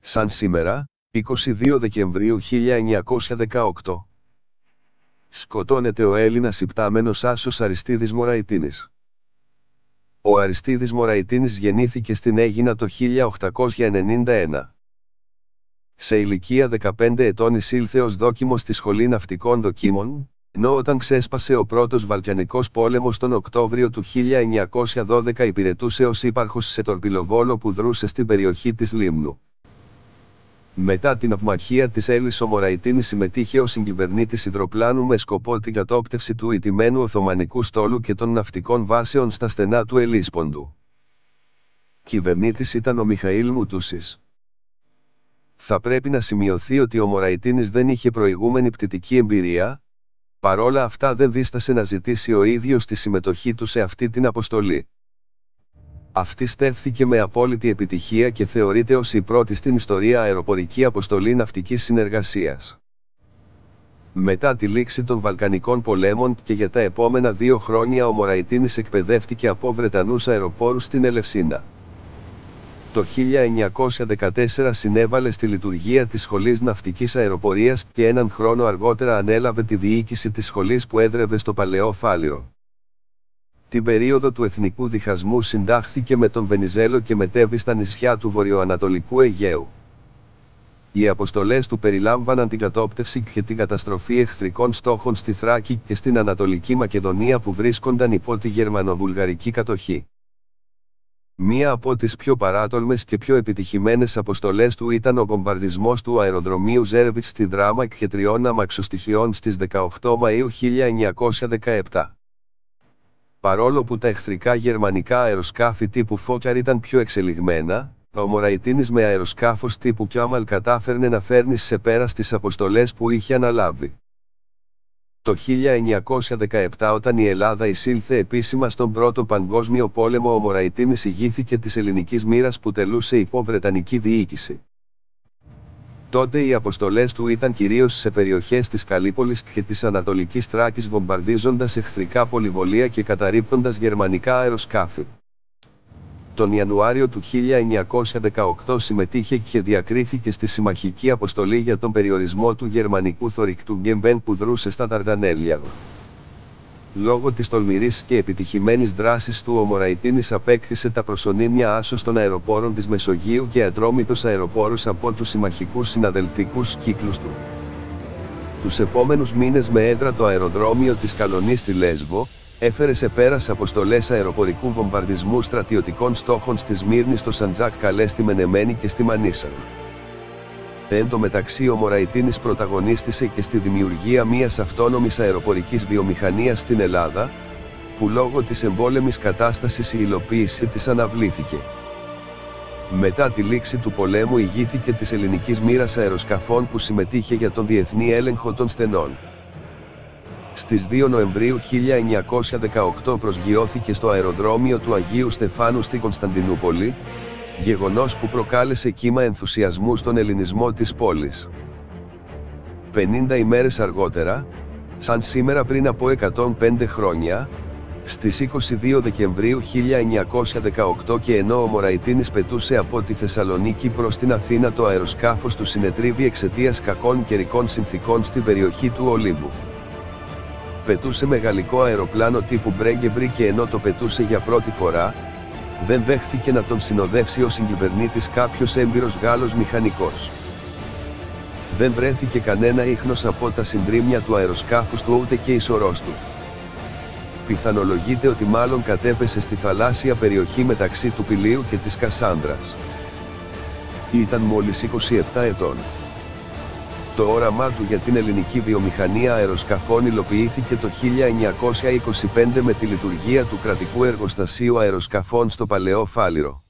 Σαν σήμερα, 22 Δεκεμβρίου 1918. Σκοτώνεται ο Έλληνας υπτάμενος άσος Αριστίδης Μωραϊτίνης. Ο Αριστίδης Μωραϊτίνης γεννήθηκε στην Αίγινα το 1891. Σε ηλικία 15 ετών εισήλθε ως δόκιμος στη Σχολή Ναυτικών Δοκίμων, ενώ όταν ξέσπασε ο πρώτος Βαλκανικός πόλεμος τον Οκτώβριο του 1912 υπηρετούσε ως ύπαρχος σε τορπιλοβόλο που δρούσε στην περιοχή της Λίμνου. Μετά την αυμαχία της Έλλης ο Μωραϊτίνης συμμετείχε ως συγκυβερνήτης υδροπλάνου με σκοπό την κατόπτευση του ηττημένου Οθωμανικού στόλου και των ναυτικών βάσεων στα στενά του Ελλίσποντου. Κυβερνήτης ήταν ο Μιχαήλ Μουτούσης. Θα πρέπει να σημειωθεί ότι ο Μωραϊτίνης δεν είχε προηγούμενη πτυτική εμπειρία, παρόλα αυτά δεν δίστασε να ζητήσει ο ίδιος τη συμμετοχή του σε αυτή την αποστολή. Αυτή στέφθηκε με απόλυτη επιτυχία και θεωρείται ως η πρώτη στην ιστορία αεροπορική αποστολή ναυτικής συνεργασίας. Μετά τη λήξη των Βαλκανικών πολέμων και για τα επόμενα 2 χρόνια ο Μωραϊτίνης εκπαιδεύτηκε από Βρετανούς αεροπόρους στην Ελευσίνα. Το 1914 συνέβαλε στη λειτουργία της Σχολής Ναυτικής Αεροπορίας και έναν χρόνο αργότερα ανέλαβε τη διοίκηση της σχολής που έδρευε στο Παλαιό Φάληρο. Την περίοδο του εθνικού διχασμού συντάχθηκε με τον Βενιζέλο και μετέβη στα νησιά του βορειοανατολικού Αιγαίου. Οι αποστολές του περιλάμβαναν την κατόπτευση και την καταστροφή εχθρικών στόχων στη Θράκη και στην Ανατολική Μακεδονία που βρίσκονταν υπό τη γερμανοβουλγαρική κατοχή. Μία από τις πιο παράτολμες και πιο επιτυχημένες αποστολές του ήταν ο βομβαρδισμός του αεροδρομίου Ζέρβιτς στη Δράμα και 3 αμαξοστοιχειών στις 18 Μαΐου 1917. Παρόλο που τα εχθρικά γερμανικά αεροσκάφη τύπου Φόκιαρ ήταν πιο εξελιγμένα, ο Μωραϊτίνης με αεροσκάφος τύπου Κιάμαλ κατάφερνε να φέρνει σε πέρα στις αποστολές που είχε αναλάβει. Το 1917 όταν η Ελλάδα εισήλθε επίσημα στον Πρώτο Παγκόσμιο Πόλεμο ο Μωραϊτίνης ηγήθηκε της ελληνικής μοίρας που τελούσε υπό Βρετανική διοίκηση. Τότε οι αποστολές του ήταν κυρίως σε περιοχές της Καλύπολης και της Ανατολικής Θράκης βομβαρδίζοντας εχθρικά πολυβολία και καταρρίπτοντας γερμανικά αεροσκάφη. Τον Ιανουάριο του 1918 συμμετείχε και διακρίθηκε στη συμμαχική αποστολή για τον περιορισμό του γερμανικού θωρηκτού Γκεμπέν που δρούσε στα Δαρδανέλια. Λόγω της τολμηρής και επιτυχημένης δράσης του ο Μωραϊτίνης απέκτησε τα προσωνύμια άσος των αεροπόρων της Μεσογείου και ατρόμητος αεροπόρος από τους συμμαχικούς συναδελφικούς κύκλους του. Τους επόμενους μήνες με έδρα το αεροδρόμιο της Καλονής στη Λέσβο, έφερε σε πέρας αποστολές αεροπορικού βομβαρδισμού στρατιωτικών στόχων στη Σμύρνη, στο Σαντζάκ Καλέ, στη Μενεμένη και στη Μανίσα. Εν τω μεταξύ ο Μωραϊτίνης πρωταγωνίστησε και στη δημιουργία μιας αυτόνομης αεροπορικής βιομηχανίας στην Ελλάδα, που λόγω της εμπόλεμης κατάστασης η υλοποίηση της αναβλήθηκε. Μετά τη λήξη του πολέμου ηγήθηκε της ελληνικής μοίρας αεροσκαφών που συμμετείχε για τον διεθνή έλεγχο των στενών. Στις 2 Νοεμβρίου 1918 προσγειώθηκε στο αεροδρόμιο του Αγίου Στεφάνου στη Κωνσταντινούπολη, γεγονός που προκάλεσε κύμα ενθουσιασμού στον ελληνισμό της πόλης. 50 ημέρες αργότερα, σαν σήμερα πριν από 105 χρόνια, στις 22 Δεκεμβρίου 1918 και ενώ ο Μωραϊτίνης πετούσε από τη Θεσσαλονίκη προς την Αθήνα το αεροσκάφος του συνετρίβη εξαιτίας κακών καιρικών συνθηκών στην περιοχή του Ολύμπου. Πετούσε με γαλλικό αεροπλάνο τύπου Μπρέγκεμπρι και ενώ το πετούσε για πρώτη φορά, δεν δέχθηκε να τον συνοδεύσει ο συγκυβερνήτης κάποιος έμπειρος Γάλλος μηχανικός. Δεν βρέθηκε κανένα ίχνος από τα συντρίμμια του αεροσκάφους του ούτε και η σωρός του. Πιθανολογείται ότι μάλλον κατέπεσε στη θαλάσσια περιοχή μεταξύ του Πηλίου και της Κασάνδρας. Ήταν μόλις 27 ετών. Το όραμά του για την ελληνική βιομηχανία αεροσκαφών υλοποιήθηκε το 1925 με τη λειτουργία του κρατικού εργοστασίου αεροσκαφών στο Παλαιό Φάληρο.